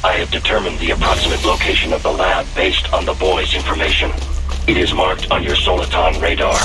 I have determined the approximate location of the lab based on the boy's information. It is marked on your Soliton radar.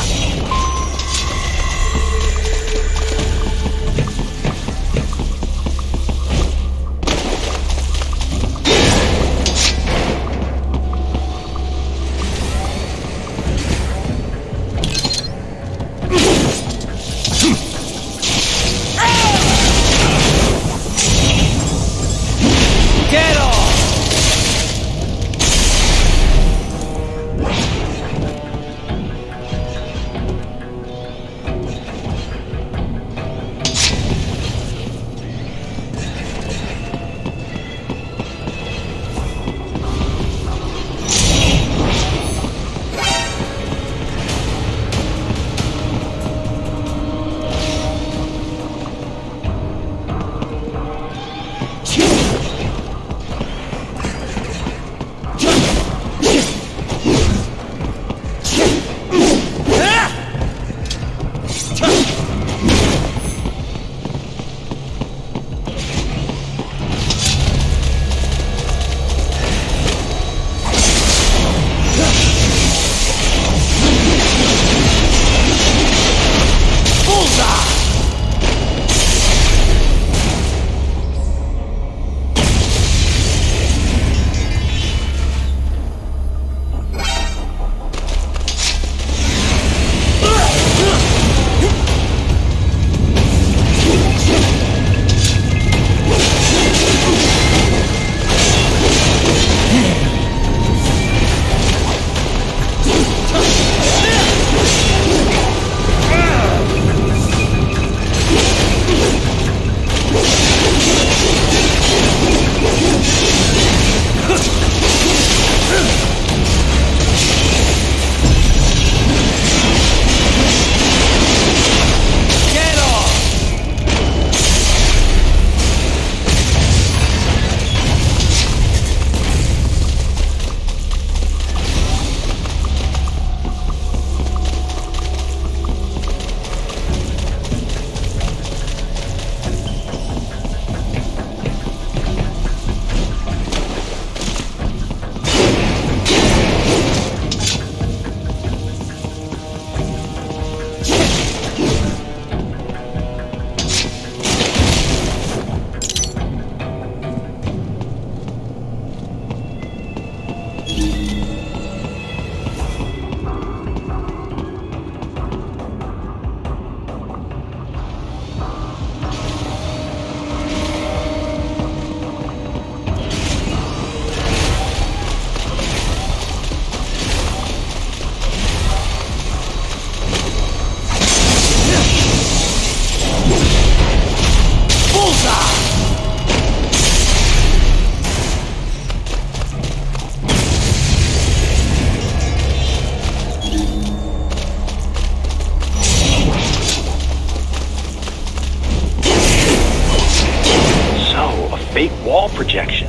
Wall projection.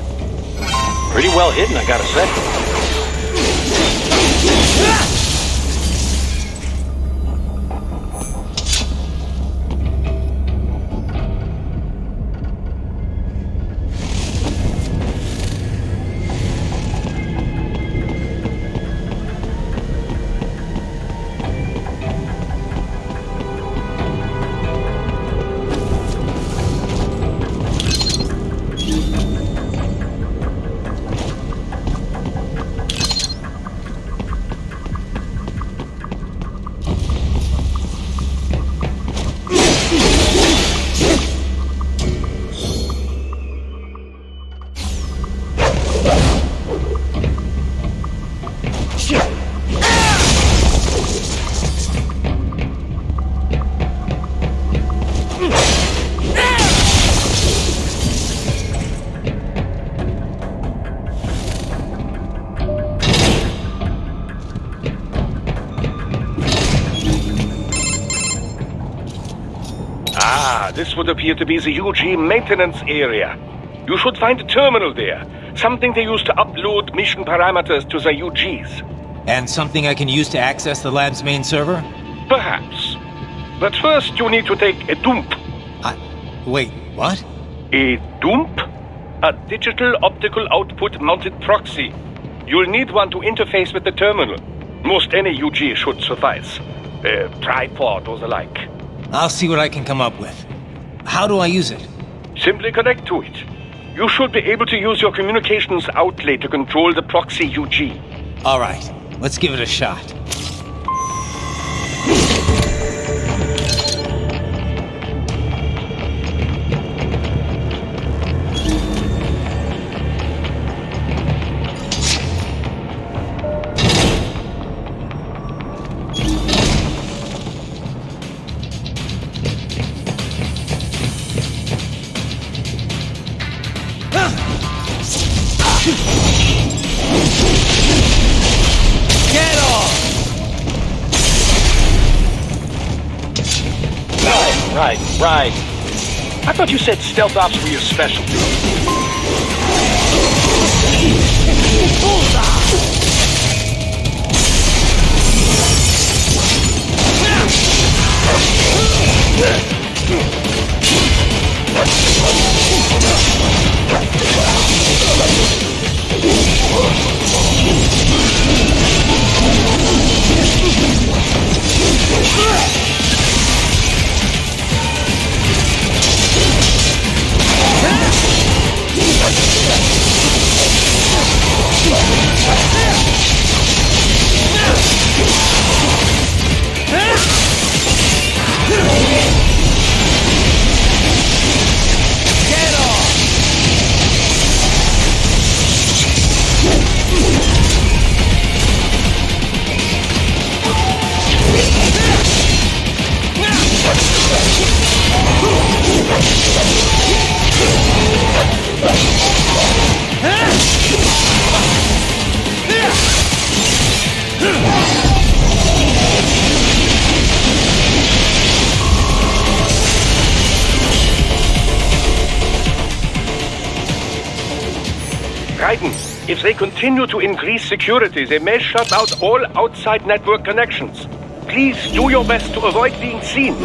Pretty well hidden, I gotta say. This would appear to be the UG maintenance area. You should find a terminal there. Something they use to upload mission parameters to the UGs. And something I can use to access the lab's main server? Perhaps. But first you need to take a dump. Wait, what? A dump? A digital optical output mounted proxy. You'll need one to interface with the terminal. Most any UG should suffice. Tripod or the like. I'll see what I can come up with. How do I use it? Simply connect to it. You should be able to use your communications outlet to control the proxy UG. All right, let's give it a shot. Get off! Right. I thought you said stealth ops were your specialty. Raiden, if they continue to increase security, they may shut out all outside network connections. Please do your best to avoid being seen.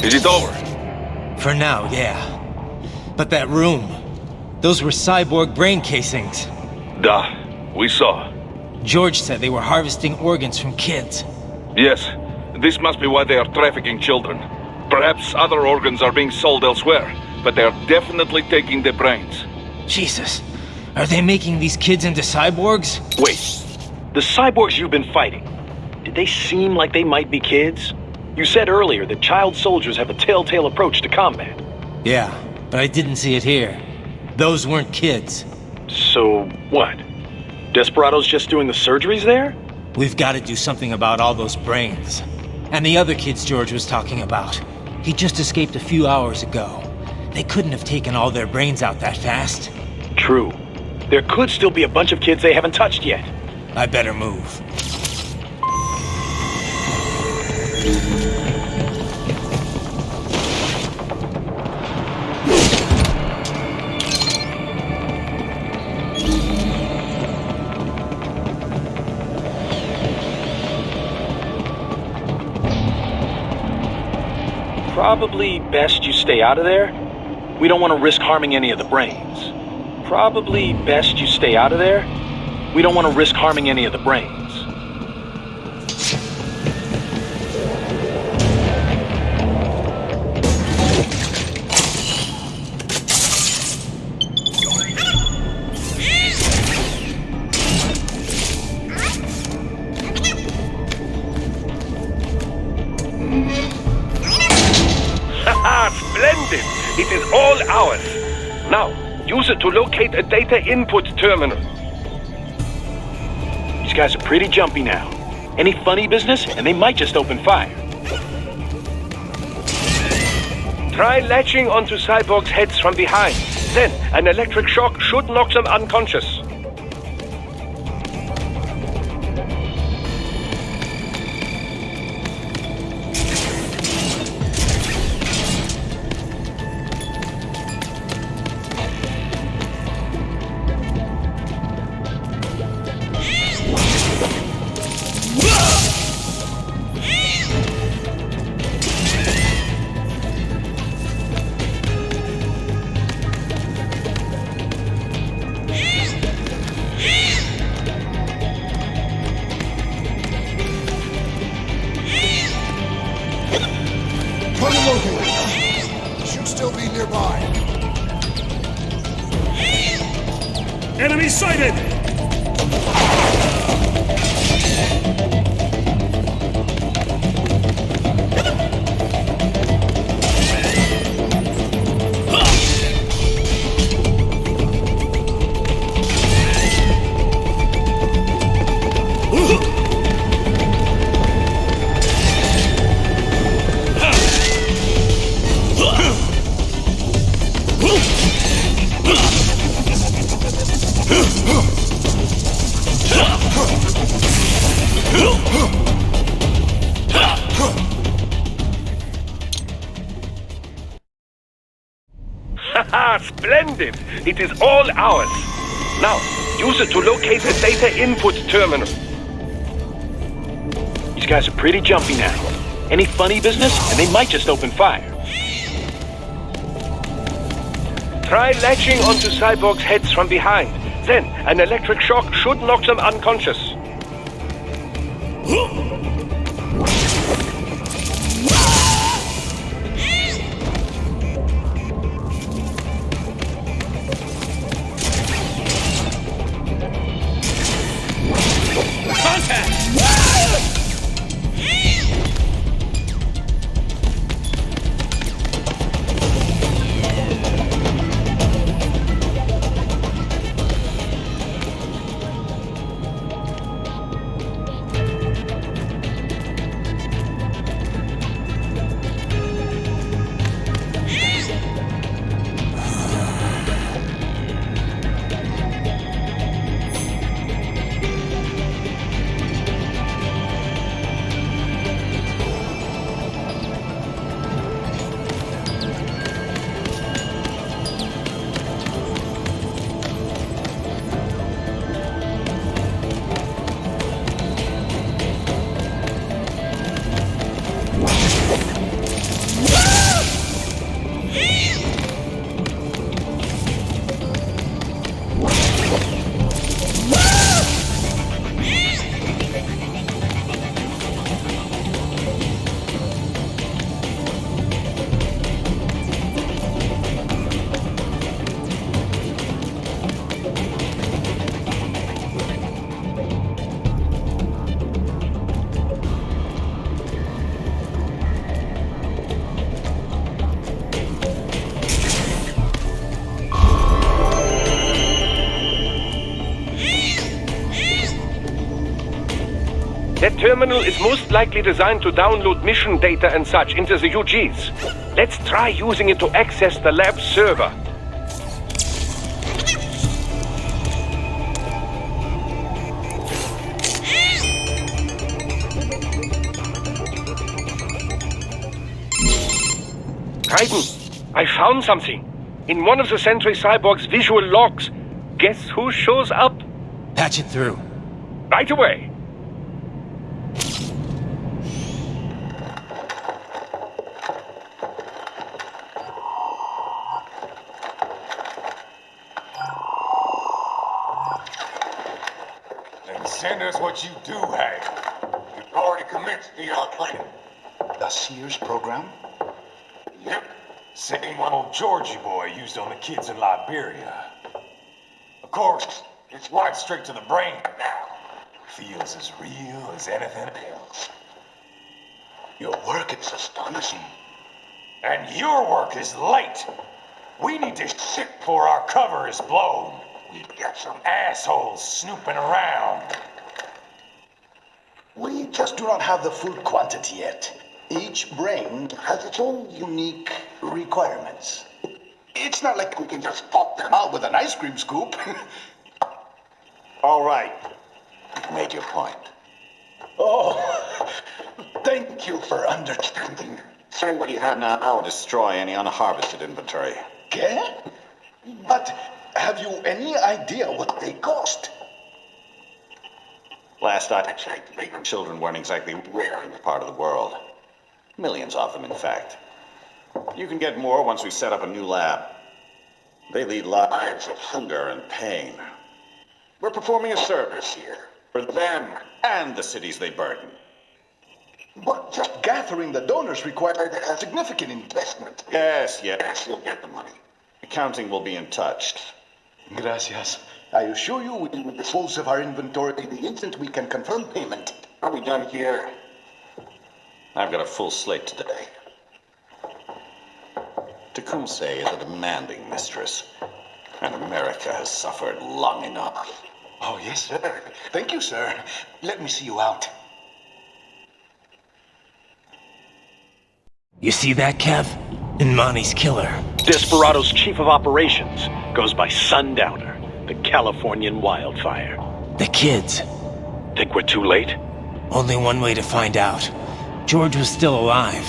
Is it over? For now, yeah. But that room, those were cyborg brain casings. Duh. We saw. George said they were harvesting organs from kids. Yes. This must be why they are trafficking children. Perhaps other organs are being sold elsewhere, but they are definitely taking the brains. Jesus. Are they making these kids into cyborgs? Wait. The cyborgs you've been fighting, did they seem like they might be kids? You said earlier that child soldiers have a telltale approach to combat. Yeah, but I didn't see it here. Those weren't kids. So, what? Desperados just doing the surgeries there? We've got to do something about all those brains. And the other kids George was talking about. He just escaped a few hours ago. They couldn't have taken all their brains out that fast. True. There could still be a bunch of kids they haven't touched yet. I better move. Probably best you stay out of there. We don't want to risk harming any of the brains. Probably best you stay out of there. We don't want to risk harming any of the brains. Splendid! It is all ours. Now, use it to locate a data input terminal. These guys are pretty jumpy now. Any funny business, and they might just open fire. Try latching onto cyborgs' heads from behind. Then, an electric shock should knock them unconscious. Should still be nearby. Enemy sighted! Haha, splendid! It is all ours. Now, use it to locate a data input terminal. These guys are pretty jumpy now. Any funny business, and they might just open fire. Try latching onto cyborgs' heads from behind. Then, an electric shock should knock them unconscious. terminal is most likely designed to download mission data and such into the UGs. Let's try using it to access the lab server. Raiden, I found something. In one of the Sentry Cyborg's visual logs. Guess who shows up? Patch it through. Right away. Then send us what you do have. You've already commenced the plan. The Sears program? Yep. Same one old Georgie boy used on the kids in Liberia. Of course, it's wired straight to the brain now. Feels as real as anything else. Your work is astonishing. And your work is late. We need to ship before our cover is blown. We've got some assholes snooping around. We just do not have the full quantity yet. Each brain has its own unique requirements. It's not like we can just pop them out with an ice cream scoop. All right. You've made your point. Oh, thank you for understanding. Send what you have now. I'll destroy any unharvested inventory. Okay? But have you any idea what they cost? Last I checked, children weren't exactly rare in this part of the world. Millions of them, in fact. You can get more once we set up a new lab. They lead lives of hunger and pain. We're performing a service here. For them and the cities they burden. But just gathering the donors required a significant investment. Yes, you'll get the money. Accounting will be in touch. Gracias. I assure you we will dispose of our inventory the instant we can confirm payment. Are we done here? I've got a full slate today. Tecumseh is a demanding mistress, and America has suffered long enough. Oh, yes, sir. Thank you, sir. Let me see you out. You see that, Kev? Inmani's killer. Desperado's chief of operations goes by Sundowner, the Californian wildfire. The kids. Think we're too late? Only one way to find out. George was still alive.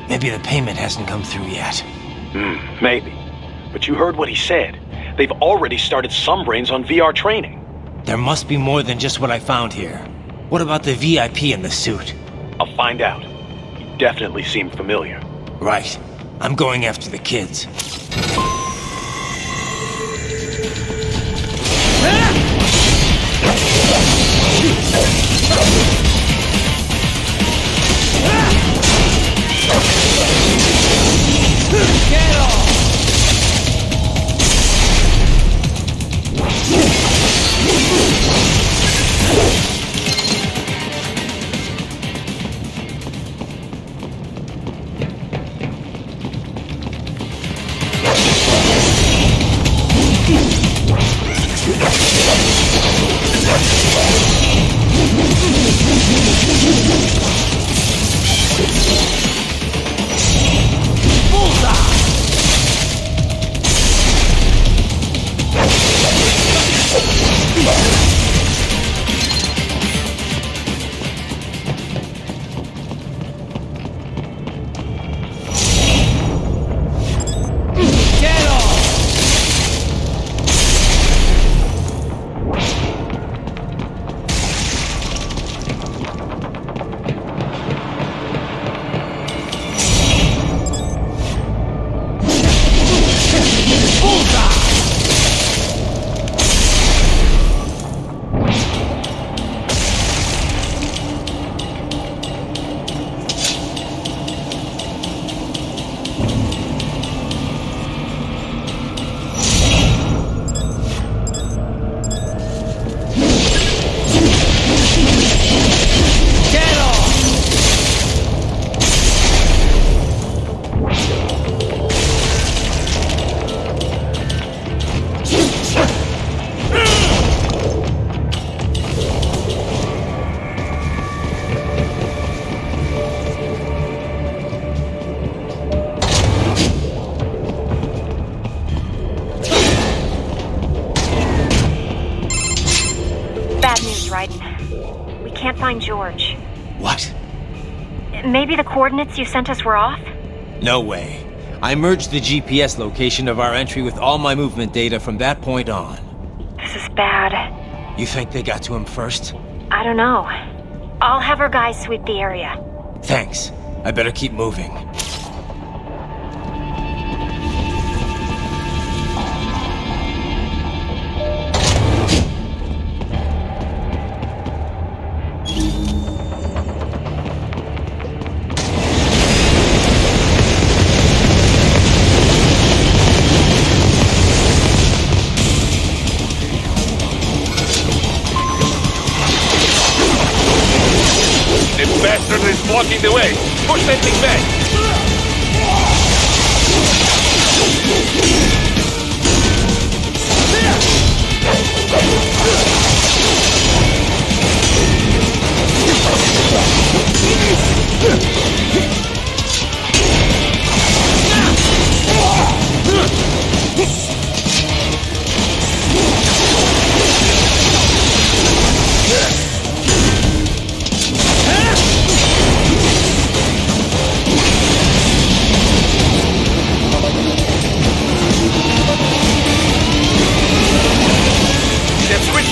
Maybe the payment hasn't come through yet. Maybe. But you heard what he said. They've already started some brains on VR training. There must be more than just what I found here. What about the VIP in the suit? I'll find out. You definitely seem familiar. Right. I'm going after the kids. Get off! find George. What? Maybe the coordinates you sent us were off? No way. I merged the GPS location of our entry with all my movement data from that point on. This is bad. You think they got to him first? I don't know. I'll have our guys sweep the area. Thanks. I better keep moving. Blocking the way. Push that thing back.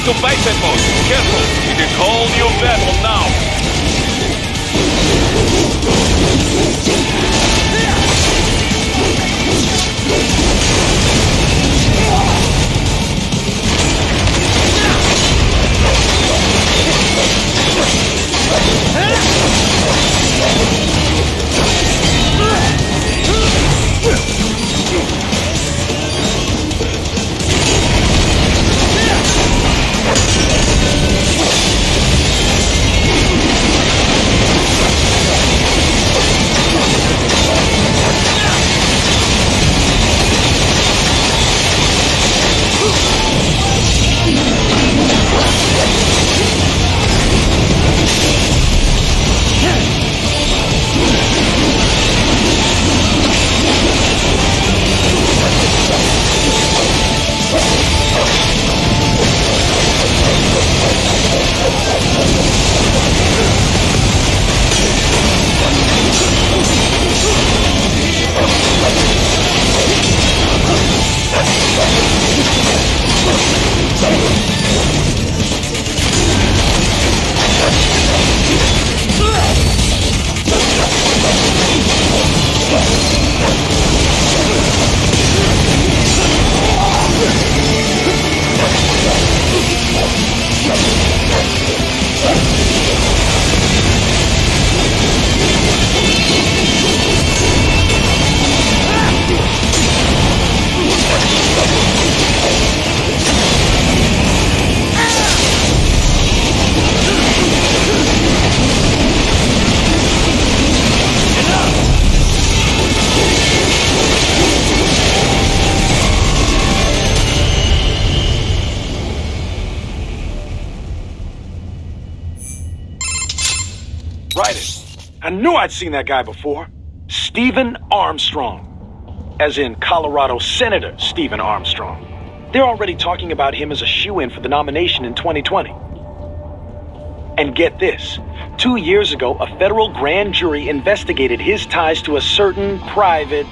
To bicep mode. Careful. It is whole new battle now. I knew I'd seen that guy before. Stephen Armstrong. As in Colorado Senator Stephen Armstrong. They're already talking about him as a shoo-in for the nomination in 2020. And get this. 2 years ago, a federal grand jury investigated his ties to a certain private...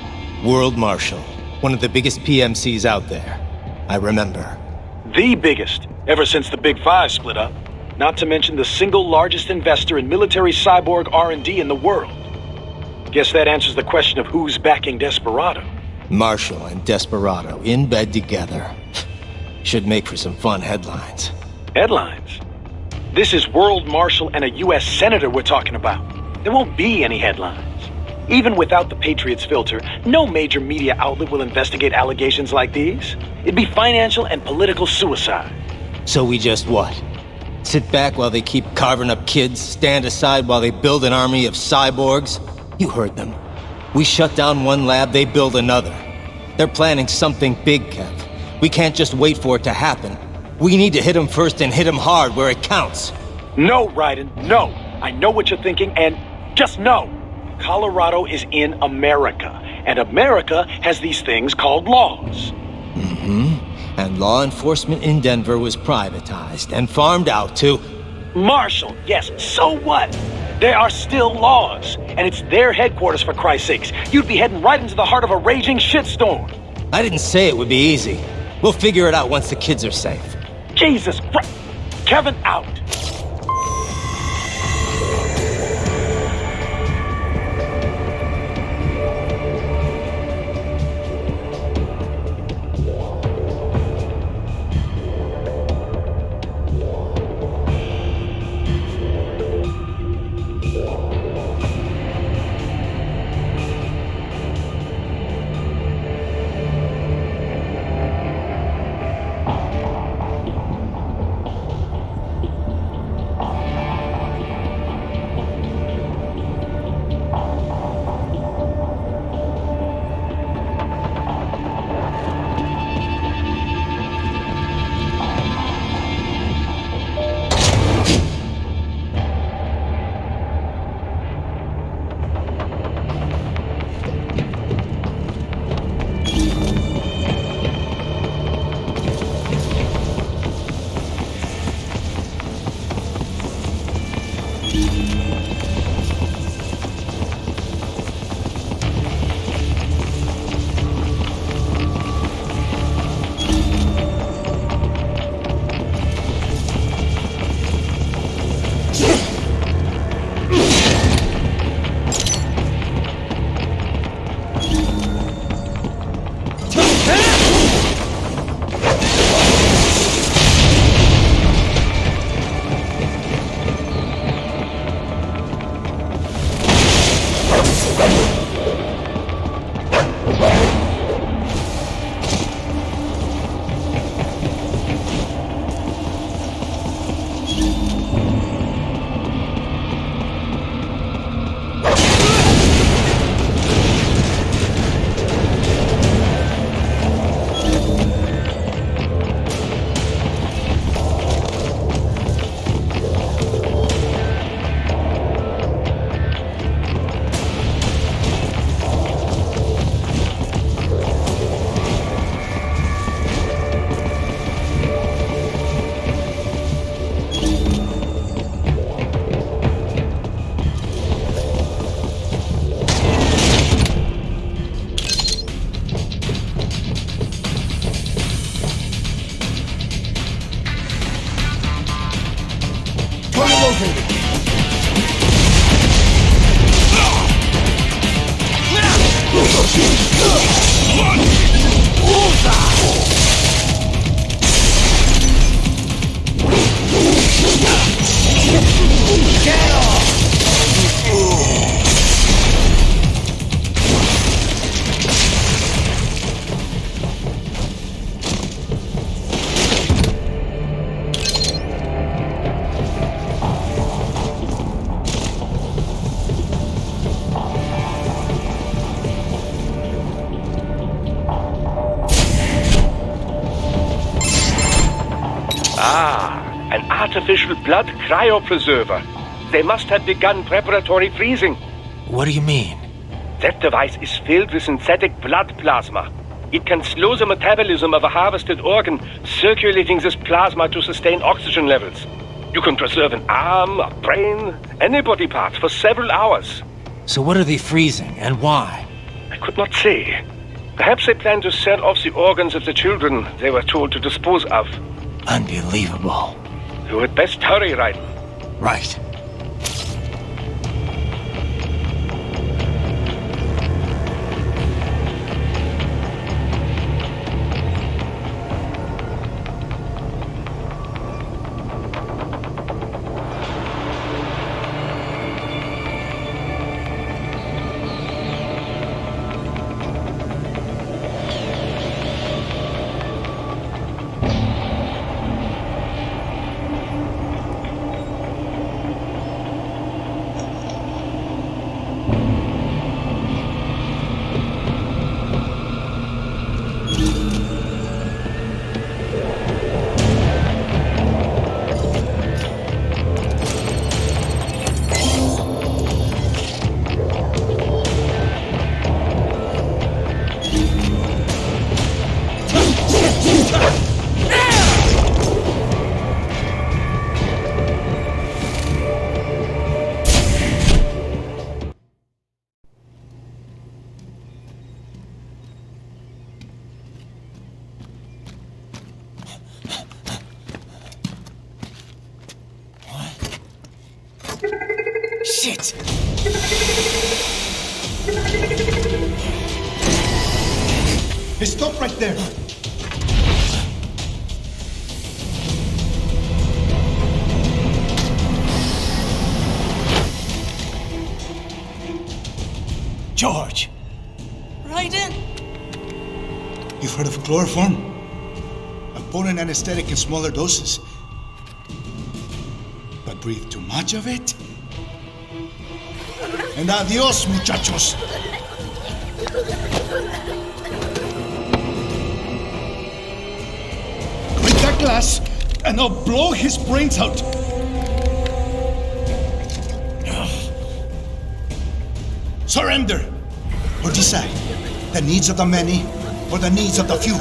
World Marshal. One of the biggest PMCs out there. I remember. The biggest, ever since the Big Five split up. Not to mention the single largest investor in military cyborg R&D in the world. Guess that answers the question of who's backing Desperado. Marshall and Desperado in bed together. Should make for some fun headlines. Headlines? This is World Marshal and a U.S. Senator we're talking about. There won't be any headlines. Even without the Patriots filter, no major media outlet will investigate allegations like these. It'd be financial and political suicide. So we just what? Sit back while they keep carving up kids, stand aside while they build an army of cyborgs? You heard them. We shut down one lab, they build another. They're planning something big, Kev. We can't just wait for it to happen. We need to hit them first and hit them hard where it counts. No, Raiden, no. I know what you're thinking, and just no. Colorado is in America, and America has these things called laws. Mm-hmm. And law enforcement in Denver was privatized and farmed out to... Marshal, yes, so what? There are still laws, and it's their headquarters for Christ's sakes. You'd be heading right into the heart of a raging shitstorm. I didn't say it would be easy. We'll figure it out once the kids are safe. Jesus Christ. Kevin out. An artificial blood cryopreserver. They must have begun preparatory freezing. What do you mean? That device is filled with synthetic blood plasma. It can slow the metabolism of a harvested organ, circulating this plasma to sustain oxygen levels. You can preserve an arm, a brain, any body part for several hours. So what are they freezing, and why? I could not say. Perhaps they plan to sell off the organs of the children they were told to dispose of. Unbelievable. You had best hurry, Raiden. Right. it! Hey, stop right there! George! Raiden! You've heard of chloroform? A potent anesthetic in smaller doses. But breathe too much of it? And adios, muchachos! Break that glass, and I'll blow his brains out! Surrender! Or decide the needs of the many or the needs of the few.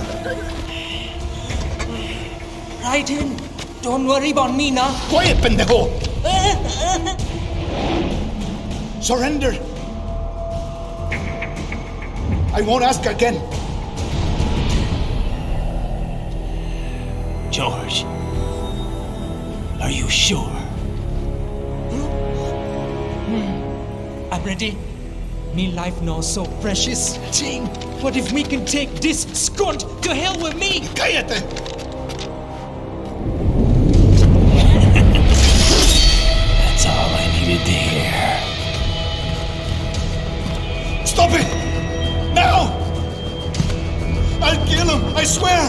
Raiden, don't worry about me now. Quiet, pendejo! Surrender! I won't ask again. George. Are you sure? I'm ready. Me life now so precious. Ching, what if we can take this skunt to hell with me? Cállate! That's all I needed to hear. Stop it! Now! I'll kill him, I swear!